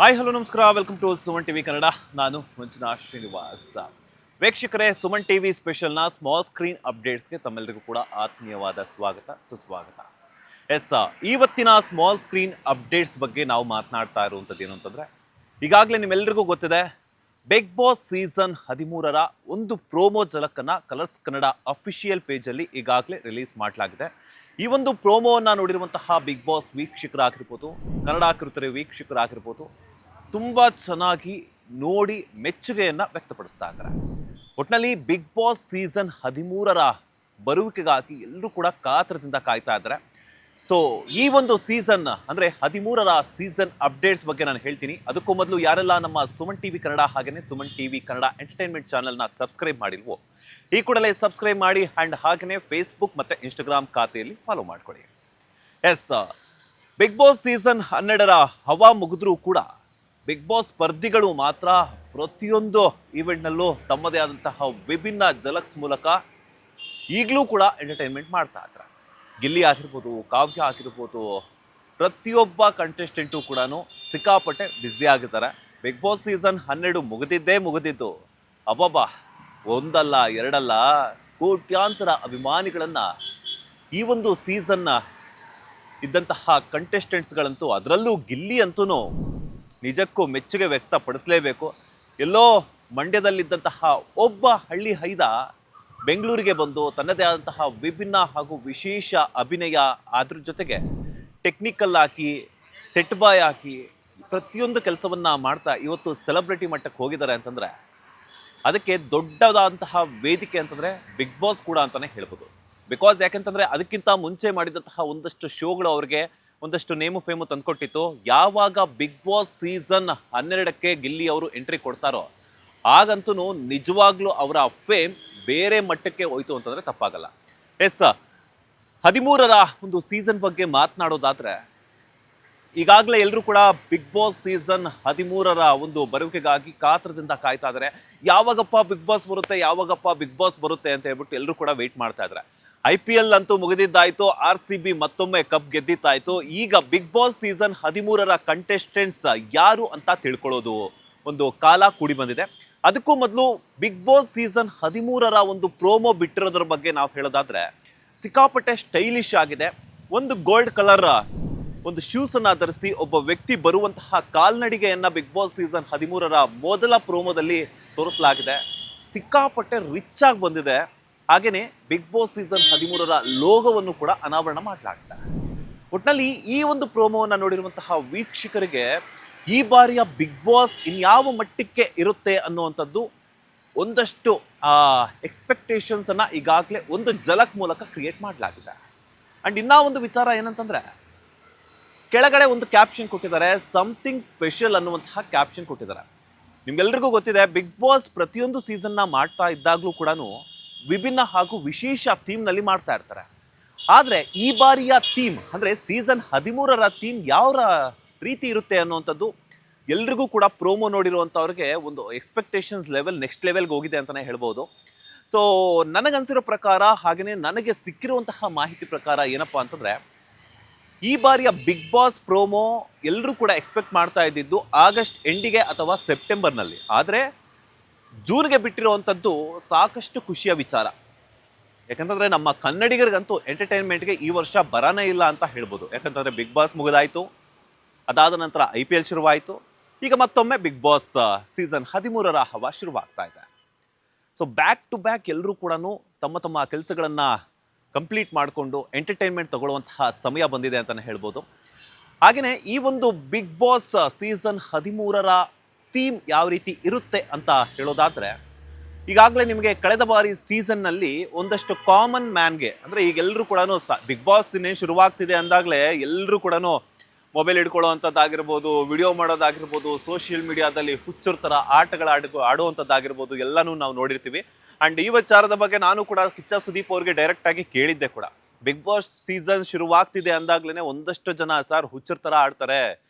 Hi hello ನಮಸ್ಕಾರ welcome to Suman TV Kannada. ನಾನು ಮಂಜುನಾಥ್ ಶ್ರೀನಿವಾಸ್. ವೀಕ್ಷಕರೇ, ಸುಮನ್ ಟಿವಿ ಸ್ಪೆಷಲ್ನ ಸ್ಮಾಲ್ ಸ್ಕ್ರೀನ್ ಅಪ್ಡೇಟ್ಸ್ಗೆ ತಮ್ಮೆಲ್ಲರಿಗೂ ಕೂಡ ಆತ್ಮೀಯವಾದ ಸ್ವಾಗತ ಸುಸ್ವಾಗತ. ಎಸ್, ಇವತ್ತಿನ ಸ್ಮಾಲ್ ಸ್ಕ್ರೀನ್ ಅಪ್ಡೇಟ್ಸ್ ಬಗ್ಗೆ ನಾವು ಮಾತನಾಡ್ತಾ ಇರುವಂಥದ್ದು ಏನು ಅಂತಂದರೆ, ಈಗಾಗಲೇ ನಿಮ್ಮೆಲ್ಲರಿಗೂ ಗೊತ್ತಿದೆ, ಬಿಗ್ ಬಾಸ್ ಸೀಸನ್ 13ರ ಒಂದು ಪ್ರೋಮೋ ಝಲಕನ್ನು ಕಲರ್ಸ್ ಕನ್ನಡ ಅಫಿಷಿಯಲ್ ಪೇಜಲ್ಲಿ ಈಗಾಗಲೇ ರಿಲೀಸ್ ಮಾಡಲಾಗಿದೆ. ಈ ಒಂದು ಪ್ರೋಮೋವನ್ನು ನೋಡಿರುವಂತಹ ಬಿಗ್ ಬಾಸ್ ವೀಕ್ಷಕರಾಗಿರ್ಬೋದು, ಕನ್ನಡ ಕಿರುತೆರೆ ವೀಕ್ಷಕರಾಗಿರ್ಬೋದು, ತುಂಬ ಚೆನ್ನಾಗಿ ನೋಡಿ ಮೆಚ್ಚುಗೆಯನ್ನು ವ್ಯಕ್ತಪಡಿಸ್ತಾ ಇದ್ದಾರೆ. ಒಟ್ಟಿನಲ್ಲಿ ಬಿಗ್ ಬಾಸ್ ಸೀಸನ್ 13ರ ಬರುವಿಕೆಗಾಗಿ ಎಲ್ಲರೂ ಕೂಡ ಕಾತರದಿಂದ ಕಾಯ್ತಾ ಇದ್ದಾರೆ. ಸೊ ಈ ಒಂದು ಸೀಸನ್ ಅಂದರೆ 13ರ ಸೀಸನ್ ಅಪ್ಡೇಟ್ಸ್ ಬಗ್ಗೆ ನಾನು ಹೇಳ್ತೀನಿ. ಅದಕ್ಕೂ ಮೊದಲು ಯಾರೆಲ್ಲ ನಮ್ಮ ಸುಮನ್ ಟಿವಿ ಕನ್ನಡ ಹಾಗೆಯೇ ಸುಮನ್ ಟಿವಿ ಕನ್ನಡ ಎಂಟರ್ಟೈನ್ಮೆಂಟ್ ಚಾನಲ್ನ ಸಬ್ಸ್ಕ್ರೈಬ್ ಮಾಡಿಲ್ವೋ, ಈ ಕೂಡಲೇ ಸಬ್ಸ್ಕ್ರೈಬ್ ಮಾಡಿ ಆ್ಯಂಡ್ ಹಾಗೆಯೇ ಫೇಸ್ಬುಕ್ ಮತ್ತು ಇನ್ಸ್ಟಾಗ್ರಾಮ್ ಖಾತೆಯಲ್ಲಿ ಫಾಲೋ ಮಾಡ್ಕೊಳ್ಳಿ. ಎಸ್, ಬಿಗ್ ಬಾಸ್ ಸೀಸನ್ 12ರ ಹವಾ ಮುಗಿದ್ರೂ ಕೂಡ ಬಿಗ್ ಬಾಸ್ ಸ್ಪರ್ಧಿಗಳು ಮಾತ್ರ ಪ್ರತಿಯೊಂದು ಈವೆಂಟ್ನಲ್ಲೂ ತಮ್ಮದೇ ಆದಂತಹ ವಿಭಿನ್ನ ಜಲಕ್ಸ್ ಮೂಲಕ ಈಗಲೂ ಕೂಡ ಎಂಟರ್ಟೈನ್ಮೆಂಟ್ ಮಾಡ್ತಾ ಇದ್ದಾರೆ. ಗಿಲ್ಲಿ ಆಗಿರ್ಬೋದು, ಕಾವ್ಯ ಆಗಿರ್ಬೋದು, ಪ್ರತಿಯೊಬ್ಬ ಕಂಟೆಸ್ಟೆಂಟು ಕೂಡ ಸಿಕ್ಕಾಪಟ್ಟೆ ಬ್ಯುಸಿ ಆಗಿದ್ದಾರೆ. ಬಿಗ್ ಬಾಸ್ ಸೀಸನ್ 12 ಮುಗಿದಿದ್ದು ಅಬ್ಬಬ್ಬಾ, ಒಂದಲ್ಲ ಎರಡಲ್ಲ, ಕೋಟ್ಯಾಂತರ ಅಭಿಮಾನಿಗಳನ್ನು ಈ ಒಂದು ಸೀಸನ್ನ ಇದ್ದಂತಹ ಕಂಟೆಸ್ಟೆಂಟ್ಸ್ಗಳಂತೂ, ಅದರಲ್ಲೂ ಗಿಲ್ಲಿ ಅಂತೂ ನಿಜಕ್ಕೂ ಮೆಚ್ಚುಗೆ ವ್ಯಕ್ತಪಡಿಸಲೇಬೇಕು. ಎಲ್ಲೋ ಮಂಡ್ಯದಲ್ಲಿದ್ದಂತಹ ಒಬ್ಬ ಹಳ್ಳಿ ಹೈದ ಬೆಂಗಳೂರಿಗೆ ಬಂದು ತನ್ನದೇ ಆದಂತಹ ವಿಭಿನ್ನ ಹಾಗೂ ವಿಶೇಷ ಅಭಿನಯ, ಅದ್ರ ಜೊತೆಗೆ ಟೆಕ್ನಿಕಲ್ ಹಾಕಿ, ಸೆಟ್ ಬಾಯ್ ಹಾಕಿ, ಪ್ರತಿಯೊಂದು ಕೆಲಸವನ್ನು ಮಾಡ್ತಾ ಇವತ್ತು ಸೆಲೆಬ್ರಿಟಿ ಮಟ್ಟಕ್ಕೆ ಹೋಗಿದ್ದಾರೆ ಅಂತಂದರೆ ಅದಕ್ಕೆ ದೊಡ್ಡದಾದಂತಹ ವೇದಿಕೆ ಅಂತಂದರೆ ಬಿಗ್ ಬಾಸ್ ಕೂಡ ಅಂತಲೇ ಹೇಳ್ಬೋದು. ಬಿಕಾಸ್ ಯಾಕೆಂತಂದರೆ ಅದಕ್ಕಿಂತ ಮುಂಚೆ ಮಾಡಿದಂತಹ ಒಂದಷ್ಟು ಶೋಗಳು ಅವ್ರಿಗೆ ಒಂದಷ್ಟು ನೇಮು ಫೇಮು ತಂದುಕೊಟ್ಟಿತ್ತು. ಯಾವಾಗ ಬಿಗ್ ಬಾಸ್ ಸೀಸನ್ 12ಕ್ಕೆ ಗಿಲ್ಲಿ ಅವರು ಎಂಟ್ರಿ ಕೊಡ್ತಾರೋ ಆಗಂತೂ ನಿಜವಾಗ್ಲೂ ಅವರ ಫೇಮ್ ಬೇರೆ ಮಟ್ಟಕ್ಕೆ ಹೋಯ್ತು ಅಂತಂದರೆ ತಪ್ಪಾಗಲ್ಲ. ಎಸ್, 13ರ ಒಂದು ಸೀಸನ್ ಬಗ್ಗೆ ಮಾತನಾಡೋದಾದರೆ, ಈಗಾಗಲೇ ಎಲ್ಲರೂ ಕೂಡ ಬಿಗ್ ಬಾಸ್ ಸೀಸನ್ 13ರ ಒಂದು ಬರುವಿಕೆಗಾಗಿ ಕಾತರದಿಂದ ಕಾಯ್ತಾ ಇದ್ದಾರೆ. ಯಾವಾಗಪ್ಪ ಬಿಗ್ ಬಾಸ್ ಬರುತ್ತೆ ಅಂತ ಹೇಳ್ಬಿಟ್ಟು ಎಲ್ಲರೂ ಕೂಡ ವೆಯ್ಟ್ ಮಾಡ್ತಾ ಇದ್ದಾರೆ. IPL ಅಂತೂ ಮುಗಿದಿದ್ದಾಯಿತು, RCB ಮತ್ತೊಮ್ಮೆ ಕಪ್ ಗೆದ್ದಿತ್ತಾಯಿತು. ಈಗ ಬಿಗ್ ಬಾಸ್ ಸೀಸನ್ 13ರ ಕಂಟೆಸ್ಟೆಂಟ್ಸ್ ಯಾರು ಅಂತ ತಿಳ್ಕೊಳ್ಳೋದು ಒಂದು ಕಾಲ ಕೂಡಿ ಬಂದಿದೆ. ಅದಕ್ಕೂ ಮೊದಲು ಬಿಗ್ ಬಾಸ್ ಸೀಸನ್ 13ರ ಒಂದು ಪ್ರೋಮೋ ಬಿಟ್ಟಿರೋದ್ರ ಬಗ್ಗೆ ನಾವು ಹೇಳೋದಾದ್ರೆ, ಸಿಕ್ಕಾಪಟ್ಟೆ ಸ್ಟೈಲಿಶ್ ಆಗಿದೆ. ಒಂದು ಗೋಲ್ಡ್ ಕಲರ್ ಒಂದು ಶೂಸನ್ನು ಧರಿಸಿ ಒಬ್ಬ ವ್ಯಕ್ತಿ ಬರುವಂತಹ ಕಾಲ್ನಡಿಗೆಯನ್ನು ಬಿಗ್ ಬಾಸ್ ಸೀಸನ್ 13ರ ಮೊದಲ ಪ್ರೋಮೋದಲ್ಲಿ ತೋರಿಸಲಾಗಿದೆ. ಸಿಕ್ಕಾಪಟ್ಟೆ ರಿಚ್ ಆಗಿ ಬಂದಿದೆ. ಹಾಗೆಯೇ ಬಿಗ್ ಬಾಸ್ ಸೀಸನ್ 13ರ ಲೋಗೋವನ್ನು ಕೂಡ ಅನಾವರಣ ಮಾಡಲಾಗಿದೆ. ಒಟ್ಟಿನಲ್ಲಿ ಈ ಒಂದು ಪ್ರೋಮೋವನ್ನು ನೋಡಿರುವಂತಹ ವೀಕ್ಷಕರಿಗೆ ಈ ಬಾರಿಯ ಬಿಗ್ ಬಾಸ್ ಇನ್ಯಾವ ಮಟ್ಟಕ್ಕೆ ಇರುತ್ತೆ ಅನ್ನುವಂಥದ್ದು ಒಂದಷ್ಟು ಎಕ್ಸ್ಪೆಕ್ಟೇಷನ್ಸನ್ನು ಈಗಾಗಲೇ ಒಂದು ಝಲಕ್ ಮೂಲಕ ಕ್ರಿಯೇಟ್ ಮಾಡಲಾಗಿದೆ. ಆ್ಯಂಡ್ ಇನ್ನೂ ಒಂದು ವಿಚಾರ ಏನಂತಂದರೆ, ಕೆಳಗಡೆ ಒಂದು ಕ್ಯಾಪ್ಷನ್ ಕೊಟ್ಟಿದ್ದಾರೆ, ಸಮಥಿಂಗ್ ಸ್ಪೆಷಲ್ ಅನ್ನುವಂತಹ ಕ್ಯಾಪ್ಷನ್ ಕೊಟ್ಟಿದ್ದಾರೆ. ನಿಮ್ಗೆಲ್ರಿಗೂ ಗೊತ್ತಿದೆ, ಬಿಗ್ ಬಾಸ್ ಪ್ರತಿಯೊಂದು ಸೀಸನ್ನ ಮಾಡ್ತಾ ಇದ್ದಾಗಲೂ ಕೂಡ ವಿಭಿನ್ನ ಹಾಗೂ ವಿಶೇಷ ಥೀಮ್ನಲ್ಲಿ ಮಾಡ್ತಾ ಇರ್ತಾರೆ. ಆದರೆ ಈ ಬಾರಿಯ ಥೀಮ್ ಅಂದರೆ ಸೀಸನ್ 13ರ ಥೀಮ್ ಯಾವ ರೀತಿ ಇರುತ್ತೆ ಅನ್ನುವಂಥದ್ದು ಎಲ್ರಿಗೂ ಕೂಡ ಪ್ರೋಮೋ ನೋಡಿರುವಂಥವ್ರಿಗೆ ಒಂದು ಎಕ್ಸ್ಪೆಕ್ಟೇಷನ್ಸ್ ಲೆವೆಲ್ ನೆಕ್ಸ್ಟ್ ಲೆವೆಲ್ಗೆ ಹೋಗಿದೆ ಅಂತಲೇ ಹೇಳ್ಬೋದು. ಸೊ ನನಗನ್ಸಿರೋ ಪ್ರಕಾರ, ಹಾಗೆಯೇ ನನಗೆ ಸಿಕ್ಕಿರುವಂತಹ ಮಾಹಿತಿ ಪ್ರಕಾರ ಏನಪ್ಪ ಅಂತಂದರೆ, ಈ ಬಾರಿಯ ಬಿಗ್ ಬಾಸ್ ಪ್ರೋಮೋ ಎಲ್ಲರೂ ಕೂಡ ಎಕ್ಸ್ಪೆಕ್ಟ್ ಮಾಡ್ತಾ ಇದ್ದಿದ್ದು ಆಗಸ್ಟ್ ಎಂಡಿಗೆ ಅಥವಾ ಸೆಪ್ಟೆಂಬರ್ನಲ್ಲಿ. ಆದರೆ ಜೂನ್ಗೆ ಬಿಟ್ಟಿರುವಂಥದ್ದು ಸಾಕಷ್ಟು ಖುಷಿಯ ವಿಚಾರ. ಯಾಕಂತಂದರೆ ನಮ್ಮ ಕನ್ನಡಿಗರಿಗಂತೂ ಎಂಟರ್ಟೈನ್ಮೆಂಟ್ಗೆ ಈ ವರ್ಷ ಬರಾನೇ ಇಲ್ಲ ಅಂತ ಹೇಳ್ಬೋದು. ಯಾಕಂತಂದರೆ ಬಿಗ್ ಬಾಸ್ ಮುಗಿದಾಯಿತು, ಅದಾದ ನಂತರ IPL ಶುರುವಾಯಿತು, ಈಗ ಮತ್ತೊಮ್ಮೆ ಬಿಗ್ ಬಾಸ್ ಸೀಸನ್ 13ರ ಹವಾ ಶುರುವಾಗ್ತಾ ಇದೆ. ಸೊ ಬ್ಯಾಕ್ ಟು ಬ್ಯಾಕ್ ಎಲ್ಲರೂ ಕೂಡ ತಮ್ಮ ತಮ್ಮ ಕೆಲಸಗಳನ್ನು ಕಂಪ್ಲೀಟ್ ಮಾಡಿಕೊಂಡು ಎಂಟರ್ಟೈನ್ಮೆಂಟ್ ತಗೊಳ್ಳುವಂತಹ ಸಮಯ ಬಂದಿದೆ ಅಂತಲೇ ಹೇಳ್ಬೋದು. ಹಾಗೆಯೇ ಈ ಒಂದು ಬಿಗ್ ಬಾಸ್ ಸೀಸನ್ 13ರ ಥೀಮ್ ಯಾವ ರೀತಿ ಇರುತ್ತೆ ಅಂತ ಹೇಳೋದಾದರೆ, ಈಗಾಗಲೇ ನಿಮಗೆ ಕಳೆದ ಬಾರಿ ಸೀಸನ್ನಲ್ಲಿ ಒಂದಷ್ಟು ಕಾಮನ್ ಮ್ಯಾನ್ಗೆ, ಅಂದರೆ ಈಗೆಲ್ಲರೂ ಕೂಡ ಬಿಗ್ ಬಾಸ್ ಇನ್ನೇನು ಶುರುವಾಗ್ತಿದೆ ಅಂದಾಗಲೇ ಎಲ್ಲರೂ ಕೂಡ ಮೊಬೈಲ್ ಹಿಡ್ಕೊಳ್ಳೋ ಅಂಥದ್ದಾಗಿರ್ಬೋದು, ವಿಡಿಯೋ ಮಾಡೋದಾಗಿರ್ಬೋದು, ಸೋಷಿಯಲ್ ಮೀಡಿಯಾದಲ್ಲಿ ಹುಚ್ಚರ ಥರ ಆಡುವಂಥದ್ದಾಗಿರ್ಬೋದು, ಎಲ್ಲನೂ ನಾವು ನೋಡಿರ್ತೀವಿ. ಆ್ಯಂಡ್ ಈ ವಿಚಾರದ ಬಗ್ಗೆ ನಾನು ಕೂಡ ಕಿಚ್ಚ ಸುದೀಪ್ ಅವ್ರಿಗೆ ಡೈರೆಕ್ಟಾಗಿ ಕೇಳಿದ್ದೆ ಕೂಡ. ಬಿಗ್ ಬಾಸ್ ಸೀಸನ್ ಶುರುವಾಗ್ತಿದೆ ಅಂದಾಗ್ಲೇ ಒಂದಷ್ಟು ಜನ, ಸರ್ ಹುಚ್ಚರ ಥರ ಆಡ್ತಾರೆ,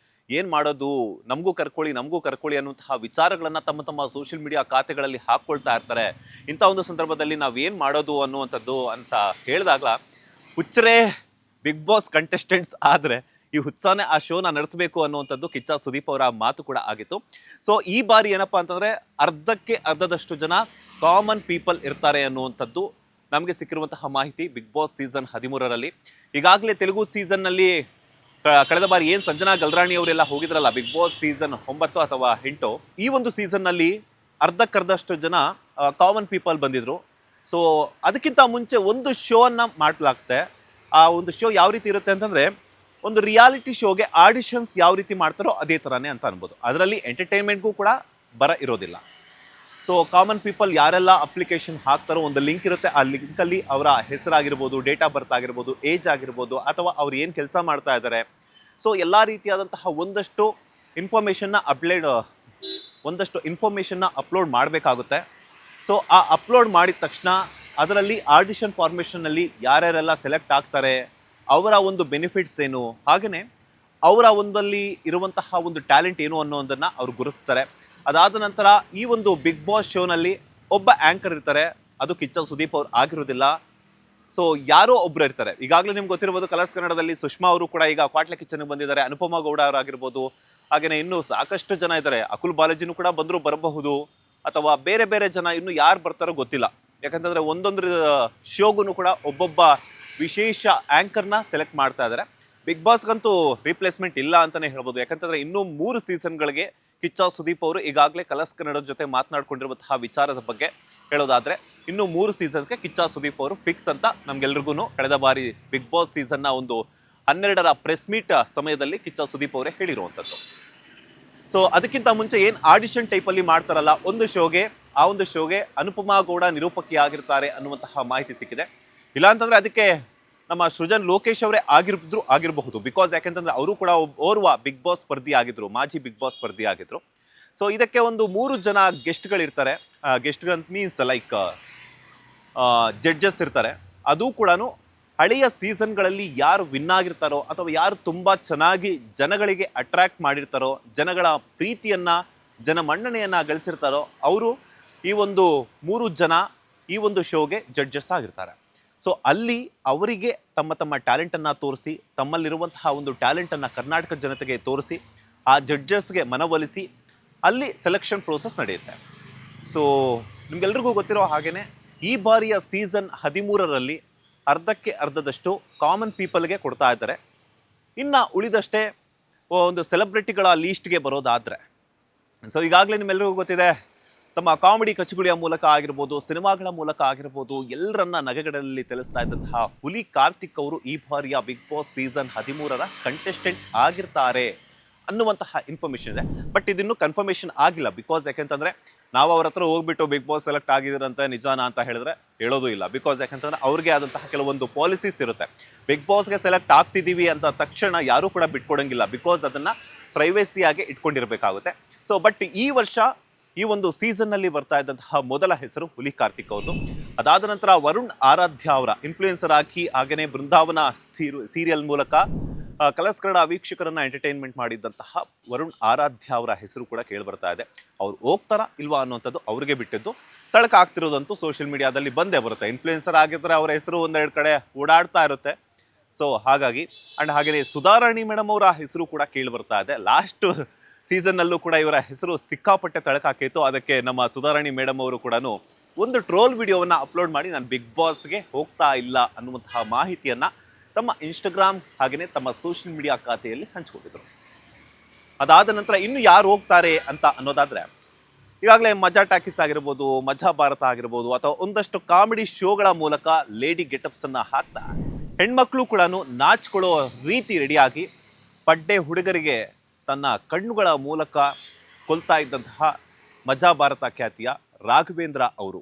ಏನು ಮಾಡೋದು, ನಮಗೂ ಕರ್ಕೊಳ್ಳಿ ಅನ್ನುವಂತಹ ವಿಚಾರಗಳನ್ನು ತಮ್ಮ ತಮ್ಮ ಸೋಷಿಯಲ್ ಮೀಡಿಯಾ ಖಾತೆಗಳಲ್ಲಿ ಹಾಕ್ಕೊಳ್ತಾ ಇರ್ತಾರೆ. ಇಂಥ ಒಂದು ಸಂದರ್ಭದಲ್ಲಿ ನಾವೇನು ಮಾಡೋದು ಅನ್ನುವಂಥದ್ದು ಅಂತ ಹೇಳಿದಾಗ, ಹುಚ್ಚರೇ ಬಿಗ್ ಬಾಸ್ ಕಂಟೆಸ್ಟೆಂಟ್ಸ್ ಆದರೆ ಈ ಹುಚ್ಚಾನೆ ಆ ಶೋನ ನಡೆಸಬೇಕು ಅನ್ನುವಂಥದ್ದು ಕಿಚ್ಚ ಸುದೀಪ್ ಅವರ ಮಾತು ಕೂಡ ಆಗಿತ್ತು. ಸೊ ಈ ಬಾರಿ ಏನಪ್ಪಾ ಅಂತಂದ್ರೆ ಅರ್ಧಕ್ಕೆ ಅರ್ಧದಷ್ಟು ಜನ ಕಾಮನ್ ಪೀಪಲ್ ಇರ್ತಾರೆ ಅನ್ನುವಂಥದ್ದು ನಮಗೆ ಸಿಕ್ಕಿರುವಂತಹ ಮಾಹಿತಿ. ಬಿಗ್ ಬಾಸ್ ಸೀಸನ್ 13ರಲ್ಲಿ ಈಗಾಗಲೇ ತೆಲುಗು ಸೀಸನ್ನಲ್ಲಿ ಕಳೆದ ಬಾರಿ ಏನು ಸಂಜನಾ ಗಲ್ರಾಣಿ ಅವರೆಲ್ಲ ಹೋಗಿದ್ರಲ್ಲ ಬಿಗ್ ಬಾಸ್ ಸೀಸನ್ 9 ಅಥವಾ 8, ಈ ಒಂದು ಸೀಸನ್ನಲ್ಲಿ ಅರ್ಧಕ್ಕರ್ಧಷ್ಟು ಜನ ಕಾಮನ್ ಪೀಪಲ್ ಬಂದಿದ್ರು. ಸೊ ಅದಕ್ಕಿಂತ ಮುಂಚೆ ಒಂದು ಶೋನ ಮಾಡಲಾಗುತ್ತೆ. ಆ ಒಂದು ಶೋ ಯಾವ ರೀತಿ ಇರುತ್ತೆ ಅಂತಂದರೆ, ಒಂದು ರಿಯಾಲಿಟಿ ಶೋಗೆ ಆಡಿಷನ್ಸ್ ಯಾವ ರೀತಿ ಮಾಡ್ತಾರೋ ಅದೇ ಥರನೇ ಅಂತ ಅನ್ಬೋದು. ಅದರಲ್ಲಿ ಎಂಟರ್ಟೈನ್ಮೆಂಟ್ಗೂ ಕೂಡ ಬರ ಇರೋದಿಲ್ಲ. ಸೊ ಕಾಮನ್ ಪೀಪಲ್ ಯಾರೆಲ್ಲ ಅಪ್ಲಿಕೇಶನ್ ಹಾಕ್ತಾರೋ ಒಂದು ಲಿಂಕ್ ಇರುತ್ತೆ. ಆ ಲಿಂಕಲ್ಲಿ ಅವರ ಹೆಸರಾಗಿರ್ಬೋದು, ಡೇಟ್ ಆಫ್ ಬರ್ತ್ ಆಗಿರ್ಬೋದು, ಏಜ್ ಆಗಿರ್ಬೋದು, ಅಥವಾ ಅವ್ರು ಏನು ಕೆಲಸ ಮಾಡ್ತಾ ಇದ್ದಾರೆ, ಸೊ ಎಲ್ಲ ರೀತಿಯಾದಂತಹ ಒಂದಷ್ಟು ಇನ್ಫಾರ್ಮೇಷನ್ನ ಅಪ್ಲೋಡ್ ಮಾಡಬೇಕಾಗುತ್ತೆ. ಸೊ ಆ ಅಪ್ಲೋಡ್ ಮಾಡಿದ ತಕ್ಷಣ ಅದರಲ್ಲಿ ಆಡಿಷನ್ ಫಾರ್ಮೇಷನ್ನಲ್ಲಿ ಯಾರ್ಯಾರೆಲ್ಲ ಸೆಲೆಕ್ಟ್ ಆಗ್ತಾರೆ, ಅವರ ಒಂದು ಬೆನಿಫಿಟ್ಸ್ ಏನು, ಹಾಗೆಯೇ ಅವರ ಒಂದಲ್ಲಿ ಇರುವಂತಹ ಒಂದು ಟ್ಯಾಲೆಂಟ್ ಏನು ಅನ್ನೋದನ್ನು ಅವ್ರು ಗುರುತಿಸ್ತಾರೆ. ಅದಾದ ನಂತರ ಈ ಒಂದು ಬಿಗ್ ಬಾಸ್ ಶೋನಲ್ಲಿ ಒಬ್ಬ ಆ್ಯಂಕರ್ ಇರ್ತಾರೆ, ಅದು ಕಿಚ್ಚ ಸುದೀಪ್ ಅವ್ರು ಆಗಿರೋದಿಲ್ಲ. ಸೊ ಯಾರೋ ಒಬ್ಬರು ಇರ್ತಾರೆ. ಈಗಾಗಲೇ ನಿಮ್ಗೆ ಗೊತ್ತಿರ್ಬೋದು, ಕಲರ್ಸ್ ಕನ್ನಡದಲ್ಲಿ ಸುಷ್ಮಾ ಅವರು ಕೂಡ ಈಗ ಕ್ವಾಟ್ಲೆ ಕಿಚನ್ಗೆ ಬಂದಿದ್ದಾರೆ. ಅನುಪಮಾ ಗೌಡ ಅವರಾಗಿರ್ಬೋದು, ಹಾಗೆಯೇ ಇನ್ನೂ ಸಾಕಷ್ಟು ಜನ ಇದ್ದಾರೆ. ಅಕುಲ್ ಬಾಲಾಜಿನೂ ಕೂಡ ಬರಬಹುದು, ಅಥವಾ ಬೇರೆ ಬೇರೆ ಜನ ಇನ್ನು ಯಾರು ಬರ್ತಾರೋ ಗೊತ್ತಿಲ್ಲ. ಯಾಕಂತಂದರೆ ಒಂದೊಂದು ಶೋಗೂ ಕೂಡ ಒಬ್ಬೊಬ್ಬ ವಿಶೇಷ ಆ್ಯಂಕರ್ನ ಸೆಲೆಕ್ಟ್ ಮಾಡ್ತಾ ಇದ್ದಾರೆ. ಬಿಗ್ ಬಾಸ್ಗಂತೂ ರೀಪ್ಲೇಸ್ಮೆಂಟ್ ಇಲ್ಲ ಅಂತಲೇ ಹೇಳ್ಬೋದು. ಯಾಕಂತಂದರೆ ಇನ್ನೂ 3 ಸೀಸನ್ಗಳಿಗೆ ಕಿಚ್ಚ ಸುದೀಪ್ ಅವರು ಈಗಾಗಲೇ ಕಲರ್ಸ್ ಕನ್ನಡದ ಜೊತೆ ಮಾತನಾಡ್ಕೊಂಡಿರುವಂತಹ ವಿಚಾರದ ಬಗ್ಗೆ ಹೇಳೋದಾದರೆ, ಇನ್ನೂ 3 ಸೀಸನ್ಸ್ಗೆ ಕಿಚ್ಚ ಸುದೀಪ್ ಅವರು ಫಿಕ್ಸ್ ಅಂತ ನಮಗೆಲ್ರಿಗೂ ಕಳೆದ ಬಾರಿ ಬಿಗ್ ಬಾಸ್ ಸೀಸನ್ನ ಒಂದು 12ರ ಪ್ರೆಸ್ ಮೀಟ್ ಸಮಯದಲ್ಲಿ ಕಿಚ್ಚ ಸುದೀಪ್ ಅವರೇ ಹೇಳಿರುವಂಥದ್ದು. ಸೊ ಅದಕ್ಕಿಂತ ಮುಂಚೆ ಏನು ಆಡಿಷನ್ ಟೈಪಲ್ಲಿ ಮಾಡ್ತಾರಲ್ಲ ಒಂದು ಶೋಗೆ ಅನುಪಮಾ ಗೌಡ ನಿರೂಪಕಿಯಾಗಿರ್ತಾರೆ ಅನ್ನುವಂತಹ ಮಾಹಿತಿ ಸಿಕ್ಕಿದೆ. ಇಲ್ಲಾಂತಂದರೆ ಅದಕ್ಕೆ ನಮ್ಮ ಸೃಜನ್ ಲೋಕೇಶ್ ಅವರೇ ಆಗಿರಬಹುದು. ಬಿಕಾಸ್ ಯಾಕೆಂತಂದರೆ ಅವರು ಕೂಡ ಓರ್ವ ಬಿಗ್ ಬಾಸ್ ಸ್ಪರ್ಧಿ ಆಗಿದ್ರು, ಮಾಜಿ ಬಿಗ್ ಬಾಸ್ ಸ್ಪರ್ಧಿ ಆಗಿದ್ರು. ಸೊ ಇದಕ್ಕೆ ಒಂದು 3 ಜನ ಗೆಸ್ಟ್ಗಳಿರ್ತಾರೆ. ಗೆಸ್ಟ್ಗಳು ಮೀನ್ಸ್ ಲೈಕ್ ಜಡ್ಜಸ್ ಇರ್ತಾರೆ. ಅದು ಕೂಡ ಹಳೆಯ ಸೀಸನ್ಗಳಲ್ಲಿ ಯಾರು ವಿನ್ ಆಗಿರ್ತಾರೋ, ಅಥವಾ ಯಾರು ತುಂಬ ಚೆನ್ನಾಗಿ ಜನಗಳಿಗೆ ಅಟ್ರ್ಯಾಕ್ಟ್ ಮಾಡಿರ್ತಾರೋ, ಜನಗಳ ಪ್ರೀತಿಯನ್ನು, ಜನಮನ್ನಣೆಯನ್ನು ಗಳಿಸಿರ್ತಾರೋ, ಅವರು ಈ ಒಂದು 3 ಜನ ಈ ಒಂದು ಶೋಗೆ ಜಡ್ಜಸ್ ಆಗಿರ್ತಾರೆ. ಸೊ ಅಲ್ಲಿ ಅವರಿಗೆ ತಮ್ಮ ಟ್ಯಾಲೆಂಟನ್ನು ತೋರಿಸಿ, ತಮ್ಮಲ್ಲಿರುವಂತಹ ಒಂದು ಟ್ಯಾಲೆಂಟನ್ನು ಕರ್ನಾಟಕ ಜನತೆಗೆ ತೋರಿಸಿ, ಆ ಜಡ್ಜಸ್ಗೆ ಮನವೊಲಿಸಿ ಅಲ್ಲಿ ಸೆಲೆಕ್ಷನ್ ಪ್ರೋಸೆಸ್ ನಡೆಯುತ್ತೆ. ಸೊ ನಿಮಗೆಲ್ರಿಗೂ ಗೊತ್ತಿರೋ ಹಾಗೆಯೇ ಈ ಬಾರಿಯ ಸೀಸನ್ 13ರಲ್ಲಿ ಅರ್ಧಕ್ಕೆ ಅರ್ಧದಷ್ಟು ಕಾಮನ್ ಪೀಪಲ್ಗೆ ಕೊಡ್ತಾ ಇದ್ದಾರೆ. ಇನ್ನು ಉಳಿದಷ್ಟೇ ಒಂದು ಸೆಲೆಬ್ರಿಟಿಗಳ ಲೀಸ್ಟ್ಗೆ ಬರೋದಾದರೆ, ಸೊ ಈಗಾಗಲೇ ನಿಮ್ಮೆಲ್ಲರಿಗೂ ಗೊತ್ತಿದೆ, ತಮ್ಮ ಕಾಮಿಡಿ ಕಚಗುಳಿಯ ಮೂಲಕ ಆಗಿರ್ಬೋದು, ಸಿನಿಮಾಗಳ ಮೂಲಕ ಆಗಿರ್ಬೋದು, ಎಲ್ಲರನ್ನ ನಗೆಗಡಲಲ್ಲಿ ತಿಳಿಸ್ತಾ ಇದ್ದಂತಹ ಹುಲಿ ಕಾರ್ತಿಕ್ ಅವರು ಈ ಬಾರಿಯ ಬಿಗ್ ಬಾಸ್ ಸೀಸನ್ 13ರ ಕಂಟೆಸ್ಟೆಂಟ್ ಆಗಿರ್ತಾರೆ ಅನ್ನುವಂತಹ ಇನ್ಫಾರ್ಮೇಷನ್ ಇದೆ. ಬಟ್ ಇದನ್ನು ಕನ್ಫರ್ಮೇಷನ್ ಆಗಿಲ್ಲ. ಬಿಕಾಸ್ ಯಾಕೆಂತಂದರೆ ನಾವು ಅವ್ರ ಹತ್ರ ಹೋಗ್ಬಿಟ್ಟು ಬಿಗ್ ಬಾಸ್ ಸೆಲೆಕ್ಟ್ ಆಗಿದ್ರಂತೆ ನಿಜಾನ ಅಂತ ಹೇಳಿದ್ರೆ ಹೇಳೋದು ಇಲ್ಲ. ಬಿಕಾಸ್ ಯಾಕೆಂತಂದರೆ ಅವ್ರಿಗೆ ಆದಂತಹ ಕೆಲವೊಂದು ಪಾಲಿಸೀಸ್ ಇರುತ್ತೆ. ಬಿಗ್ ಬಾಸ್ಗೆ ಸೆಲೆಕ್ಟ್ ಆಗ್ತಿದ್ದೀವಿ ಅಂತ ತಕ್ಷಣ ಯಾರೂ ಕೂಡ ಬಿಟ್ಕೊಡಂಗಿಲ್ಲ. ಬಿಕಾಸ್ ಅದನ್ನು ಪ್ರೈವೇಸಿಯಾಗಿ ಇಟ್ಕೊಂಡಿರಬೇಕಾಗುತ್ತೆ. ಸೊ ಬಟ್ ಈ ವರ್ಷ ಈ ಒಂದು ಸೀಸನ್ನಲ್ಲಿ ಬರ್ತಾ ಇದ್ದಂತಹ ಮೊದಲ ಹೆಸರು ಹುಲಿ ಕಾರ್ತಿಕ್ ಅವ್ರದ್ದು. ಅದಾದ ನಂತರ ವರುಣ್ ಆರಾಧ್ಯ ಅವರ ಇನ್ಫ್ಲೂಯೆನ್ಸರ್ ಆಗಿ, ಹಾಗೆಯೇ ಬೃಂದಾವನ ಸೀರಿಯಲ್ ಮೂಲಕ ಕಲರ್ಸ್ ಕನ್ನಡ ವೀಕ್ಷಕರನ್ನು ಎಂಟರ್ಟೈನ್ಮೆಂಟ್ ಮಾಡಿದ್ದಂತಹ ವರುಣ್ ಆರಾಧ್ಯ ಅವರ ಹೆಸರು ಕೂಡ ಕೇಳಿಬರ್ತಾ ಇದೆ. ಅವ್ರು ಹೋಗ್ತಾರಾ ಇಲ್ವಾ ಅನ್ನುವಂಥದ್ದು ಅವ್ರಿಗೆ ಬಿಟ್ಟಿದ್ದು. ತಳಕ ಆಗ್ತಿರೋದಂತೂ ಸೋಷಿಯಲ್ ಮೀಡಿಯಾದಲ್ಲಿ ಬಂದೇ ಬರುತ್ತೆ. ಇನ್ಫ್ಲೂಯೆನ್ಸರ್ ಆಗಿದ್ರೆ ಅವರ ಹೆಸರು ಒಂದೆರಡು ಕಡೆ ಓಡಾಡ್ತಾ ಇರುತ್ತೆ. ಸೊ ಹಾಗಾಗಿ ಹಾಗೆಯೇ ಸುಧಾರಾಣಿ ಮೇಡಮ್ ಅವರ ಹೆಸರು ಕೂಡ ಕೇಳಿ ಬರ್ತಾ ಇದೆ. ಲಾಸ್ಟ್ ಸೀಸನ್ನಲ್ಲೂ ಕೂಡ ಇವರ ಹೆಸರು ಸಿಕ್ಕಾಪಟ್ಟೆ ತಳಕಾಕಿತ್ತು. ಅದಕ್ಕೆ ನಮ್ಮ ಸುಧಾರಾಣಿ ಮೇಡಮ್ ಅವರು ಕೂಡ ಒಂದು ಟ್ರೋಲ್ ವಿಡಿಯೋವನ್ನು ಅಪ್ಲೋಡ್ ಮಾಡಿ ನಾನು ಬಿಗ್ ಬಾಸ್ಗೆ ಹೋಗ್ತಾ ಇಲ್ಲ ಅನ್ನುವಂತಹ ಮಾಹಿತಿಯನ್ನು ತಮ್ಮ ಇನ್ಸ್ಟಾಗ್ರಾಮ್ ಹಾಗೆಯೇ ತಮ್ಮ ಸೋಷಿಯಲ್ ಮೀಡಿಯಾ ಖಾತೆಯಲ್ಲಿ ಹಂಚ್ಕೊಂಡಿದ್ರು. ಅದಾದ ನಂತರ ಇನ್ನು ಯಾರು ಹೋಗ್ತಾರೆ ಅಂತ ಅನ್ನೋದಾದರೆ, ಈಗಾಗಲೇ ಮಜಾ ಟಾಕೀಸ್ ಆಗಿರ್ಬೋದು, ಮಜಾ ಭಾರತ ಆಗಿರ್ಬೋದು, ಅಥವಾ ಒಂದಷ್ಟು ಕಾಮಿಡಿ ಶೋಗಳ ಮೂಲಕ ಲೇಡಿ ಗೆಟಪ್ಸನ್ನು ಹಾಕ್ತಾ ಹೆಣ್ಮಕ್ಳು ಕೂಡ ನಾಚ್ಕೊಳ್ಳೋ ರೀತಿ ರೆಡಿಯಾಗಿ ಪಡ್ಡೆ ಹುಡುಗರಿಗೆ ತನ್ನ ಕಣ್ಣುಗಳ ಮೂಲಕ ಕೊಲ್ತಾ ಇದ್ದಂತಹ ಮಜಾ ಭಾರತ ಖ್ಯಾತಿಯ ರಾಘವೇಂದ್ರ ಅವರು,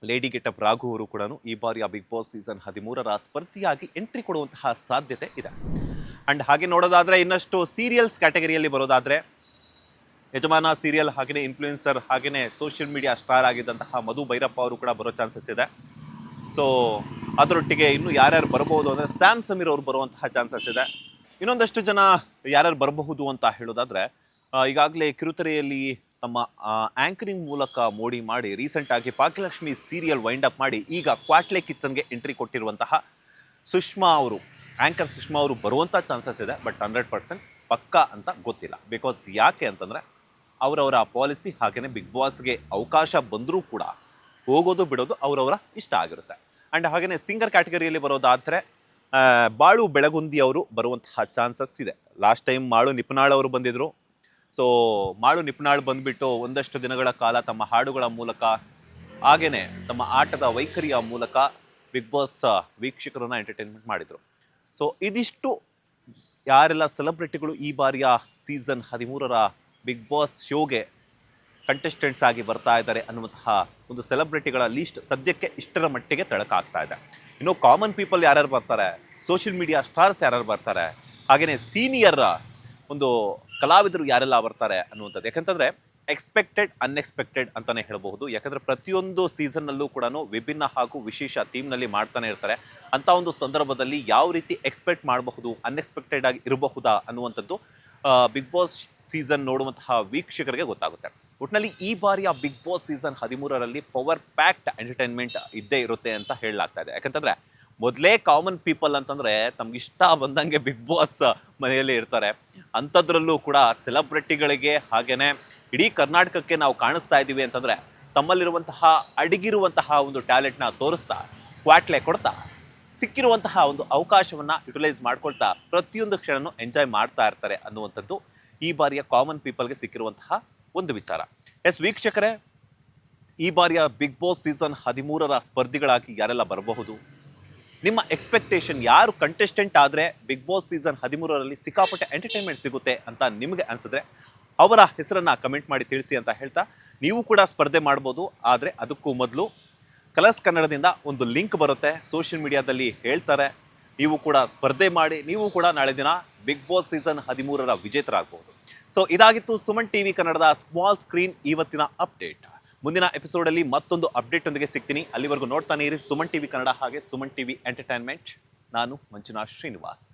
ಲೇಡಿ ಗೆಟಪ್ ರಾಘು ಅವರು ಕೂಡ ಈ ಬಾರಿಯ ಬಿಗ್ ಬಾಸ್ ಸೀಸನ್ 13ರ ಸ್ಪರ್ಧಿಯಾಗಿ ಎಂಟ್ರಿ ಕೊಡುವಂತಹ ಸಾಧ್ಯತೆ ಇದೆ. ಆ್ಯಂಡ್ ಹಾಗೆ ನೋಡೋದಾದರೆ ಇನ್ನಷ್ಟು ಸೀರಿಯಲ್ಸ್ ಕ್ಯಾಟಗರಿಯಲ್ಲಿ ಬರೋದಾದರೆ, ಯಜಮಾನ ಸೀರಿಯಲ್ ಹಾಗೆಯೇ ಇನ್ಫ್ಲೂಯೆನ್ಸರ್ ಹಾಗೆಯೇ ಸೋಷಿಯಲ್ ಮೀಡಿಯಾ ಸ್ಟಾರ್ ಆಗಿದ್ದಂತಹ ಮಧು ಭೈರಪ್ಪ ಅವರು ಕೂಡ ಬರೋ ಚಾನ್ಸಸ್ ಇದೆ. ಸೊ ಅದರೊಟ್ಟಿಗೆ ಇನ್ನು ಯಾರ್ಯಾರು ಬರಬಹುದು ಅಂದರೆ ಸ್ಯಾಮ್ ಸಮೀರ್ ಅವರು ಬರುವಂತಹ ಚಾನ್ಸಸ್ ಇದೆ. ಇನ್ನೊಂದಷ್ಟು ಜನ ಯಾರ್ಯಾರು ಬರಬಹುದು ಅಂತ ಹೇಳೋದಾದರೆ, ಈಗಾಗಲೇ ಕಿರುತೆರೆಯಲ್ಲಿ ತಮ್ಮ ಆ್ಯಂಕರಿಂಗ್ ಮೂಲಕ ಮೋಡಿ ಮಾಡಿ ರೀಸೆಂಟಾಗಿ ಭಾಗ್ಯಲಕ್ಷ್ಮಿ ಸೀರಿಯಲ್ ವೈಂಡ್ ಅಪ್ ಮಾಡಿ ಈಗ ಕ್ವಾಟ್ಲೆ ಕಿಚನ್ಗೆ ಎಂಟ್ರಿ ಕೊಟ್ಟಿರುವಂತಹ ಸುಷ್ಮಾ ಅವರು ಆ್ಯಂಕರ್ ಸುಷ್ಮಾ ಅವರು ಬರುವಂಥ ಚಾನ್ಸಸ್ ಇದೆ, ಬಟ್ 100% ಪಕ್ಕಾ ಅಂತ ಗೊತ್ತಿಲ್ಲ. ಬಿಕಾಸ್ ಯಾಕೆ ಅಂತಂದರೆ ಅವರವರ ಪಾಲಿಸಿ ಹಾಗೆಯೇ ಬಿಗ್ ಬಾಸ್ಗೆ ಅವಕಾಶ ಬಂದರೂ ಕೂಡ ಹೋಗೋದು ಬಿಡೋದು ಅವರವರ ಇಷ್ಟ ಆಗಿರುತ್ತೆ. ಆ್ಯಂಡ್ ಹಾಗೆಯೇ ಸಿಂಗರ್ ಕ್ಯಾಟಗರಿಯಲ್ಲಿ ಬರೋದಾದರೆ ಬಾಳು ಬೆಳಗುಂದಿ ಅವರು ಬರುವಂತಹ ಚಾನ್ಸಸ್ ಇದೆ. ಲಾಸ್ಟ್ ಟೈಮ್ ಮಾಳು ನಿಪುಣಾಳ್ ಅವರು ಬಂದಿದ್ದರು. ಸೊ ಮಾಳು ನಿಪುಣಾಳ್ ಬಂದುಬಿಟ್ಟು ಒಂದಷ್ಟು ದಿನಗಳ ಕಾಲ ತಮ್ಮ ಹಾಡುಗಳ ಮೂಲಕ ಹಾಗೆಯೇ ತಮ್ಮ ಆಟದ ವೈಖರಿಯ ಮೂಲಕ ಬಿಗ್ ಬಾಸ್ ವೀಕ್ಷಕರನ್ನ ಎಂಟರ್ಟೈನ್ಮೆಂಟ್ ಮಾಡಿದರು. ಸೊ ಇದಿಷ್ಟು ಯಾರೆಲ್ಲ ಸೆಲೆಬ್ರಿಟಿಗಳು ಈ ಬಾರಿಯ ಸೀಸನ್ 13ರ ಬಿಗ್ ಬಾಸ್ ಶೋಗೆ ಕಂಟೆಸ್ಟೆಂಟ್ಸ್ ಆಗಿ ಬರ್ತಾ ಇದ್ದಾರೆ ಅನ್ನುವಂತಹ ಒಂದು ಸೆಲೆಬ್ರಿಟಿಗಳ ಲೀಸ್ಟ್ ಸದ್ಯಕ್ಕೆ ಇಷ್ಟರ ಮಟ್ಟಿಗೆ ತಳಕಾಗ್ತಾ ಇದೆ. ಇನ್ನು ಕಾಮನ್ ಪೀಪಲ್ ಯಾರ್ಯಾರು ಬರ್ತಾರೆ, ಸೋಷಿಯಲ್ ಮೀಡಿಯಾ ಸ್ಟಾರ್ಸ್ ಯಾರ್ಯಾರು ಬರ್ತಾರೆ, ಹಾಗೆಯೇ ಸೀನಿಯರ್ ಒಂದು ಕಲಾವಿದರು ಯಾರೆಲ್ಲ ಬರ್ತಾರೆ ಅನ್ನುವಂಥದ್ದು. ಯಾಕಂತಂದರೆ ಎಕ್ಸ್ಪೆಕ್ಟೆಡ್ ಅನ್ಎಕ್ಸ್ಪೆಕ್ಟೆಡ್ ಅಂತಲೇ ಹೇಳಬಹುದು. ಯಾಕಂದರೆ ಪ್ರತಿಯೊಂದು ಸೀಸನ್ನಲ್ಲೂ ಕೂಡ ವಿಭಿನ್ನ ಹಾಗೂ ವಿಶೇಷ ಥೀಮ್ನಲ್ಲಿ ಮಾಡ್ತಾನೆ ಇರ್ತಾರೆ. ಅಂಥ ಒಂದು ಸಂದರ್ಭದಲ್ಲಿ ಯಾವ ರೀತಿ ಎಕ್ಸ್ಪೆಕ್ಟ್ ಮಾಡಬಹುದು, ಅನ್ಎಕ್ಸ್ಪೆಕ್ಟೆಡ್ ಆಗಿ ಇರಬಹುದಾ ಅನ್ನುವಂಥದ್ದು ಬಿಗ್ ಬಾಸ್ ಸೀಸನ್ ನೋಡುವಂತಹ ವೀಕ್ಷಕರಿಗೆ ಗೊತ್ತಾಗುತ್ತೆ. ಒಟ್ಟಿನಲ್ಲಿ ಈ ಬಾರಿಯ ಬಿಗ್ ಬಾಸ್ ಸೀಸನ್ 13ರಲ್ಲಿ ಪವರ್ ಪ್ಯಾಕ್ಡ್ ಎಂಟರ್ಟೈನ್ಮೆಂಟ್ ಇದ್ದೇ ಇರುತ್ತೆ ಅಂತ ಹೇಳಲಾಗ್ತಾ ಇದೆ. ಯಾಕಂತಂದರೆ ಮೊದಲೇ ಕಾಮನ್ ಪೀಪಲ್ ಅಂತಂದರೆ ತಮಗಿಷ್ಟ ಬಂದಂಗೆ ಬಿಗ್ ಬಾಸ್ ಮನೆಯಲ್ಲಿ ಇರ್ತಾರೆ. ಅಂಥದ್ರಲ್ಲೂ ಕೂಡ ಸೆಲೆಬ್ರಿಟಿಗಳಿಗೆ ಹಾಗೆಯೇ ಇಡೀ ಕರ್ನಾಟಕಕ್ಕೆ ನಾವು ಕಾಣಿಸ್ತಾ ಇದ್ದೀವಿ ಅಂತಂದರೆ ತಮ್ಮಲ್ಲಿರುವಂತಹ ಅಡಗಿರುವಂತಹ ಒಂದು ಟ್ಯಾಲೆಂಟ್ನ ತೋರಿಸ್ತಾ ಕ್ವಾಟ್ಲೆ ಕೊಡ್ತಾ ಸಿಕ್ಕಿರುವಂತಹ ಒಂದು ಅವಕಾಶವನ್ನು ಯುಟಿಲೈಸ್ ಮಾಡ್ಕೊಳ್ತಾ ಪ್ರತಿಯೊಂದು ಕ್ಷಣನೂ ಎಂಜಾಯ್ ಮಾಡ್ತಾ ಇರ್ತಾರೆ ಅನ್ನುವಂಥದ್ದು ಈ ಬಾರಿಯ ಕಾಮನ್ ಪೀಪಲ್ಗೆ ಸಿಕ್ಕಿರುವಂತಹ ಒಂದು ವಿಚಾರ. ಎಸ್ ವೀಕ್ಷಕರೇ, ಈ ಬಾರಿಯ ಬಿಗ್ ಬಾಸ್ ಸೀಸನ್ 13ರ ಸ್ಪರ್ಧಿಗಳಾಗಿ ಯಾರೆಲ್ಲ ಬರಬಹುದು, ನಿಮ್ಮ ಎಕ್ಸ್ಪೆಕ್ಟೇಷನ್ ಯಾರು ಕಂಟೆಸ್ಟೆಂಟ್ ಆದರೆ ಬಿಗ್ ಬಾಸ್ ಸೀಸನ್ 13ರಲ್ಲಿ ಸಿಕ್ಕಾಪಟ್ಟೆ ಎಂಟರ್ಟೈನ್ಮೆಂಟ್ ಸಿಗುತ್ತೆ ಅಂತ ನಿಮಗೆ ಅನಿಸಿದ್ರೆ ಅವರ ಹೆಸರನ್ನು ಕಮೆಂಟ್ ಮಾಡಿ ತಿಳಿಸಿ ಅಂತ ಹೇಳ್ತಾ, ನೀವು ಕೂಡ ಸ್ಪರ್ಧೆ ಮಾಡ್ಬೋದು. ಆದರೆ ಅದಕ್ಕೂ ಮೊದಲು ಕಲರ್ಸ್ ಕನ್ನಡದಿಂದ ಒಂದು ಲಿಂಕ್ ಬರುತ್ತೆ, ಸೋಷಿಯಲ್ ಮೀಡಿಯಾದಲ್ಲಿ ಹೇಳ್ತಾರೆ, ನೀವು ಕೂಡ ಸ್ಪರ್ಧೆ ಮಾಡಿ ನೀವು ಕೂಡ ನಾಳೆ ದಿನ ಬಿಗ್ ಬಾಸ್ ಸೀಸನ್ 13ರ ವಿಜೇತರಾಗಬಹುದು. ಸೊ ಇದಾಗಿತ್ತು ಸುಮನ್ ಟಿವಿ ಕನ್ನಡದ ಸ್ಮಾಲ್ ಸ್ಕ್ರೀನ್ ಇವತ್ತಿನ ಅಪ್ಡೇಟ್. ಮುಂದಿನ ಎಪಿಸೋಡಲ್ಲಿ ಮತ್ತೊಂದು ಅಪ್ಡೇಟ್ ಒಂದಿಗೆ ಸಿಗ್ತೀನಿ. ಅಲ್ಲಿವರೆಗೂ ನೋಡ್ತಾನೆ ಇರಿ ಸುಮನ್ ಟಿವಿ ಕನ್ನಡ ಹಾಗೆ ಸುಮನ್ ಟಿವಿ ಎಂಟರ್ಟೈನ್ಮೆಂಟ್. ನಾನು ಮಂಜುನಾಥ್ ಶ್ರೀನಿವಾಸ್.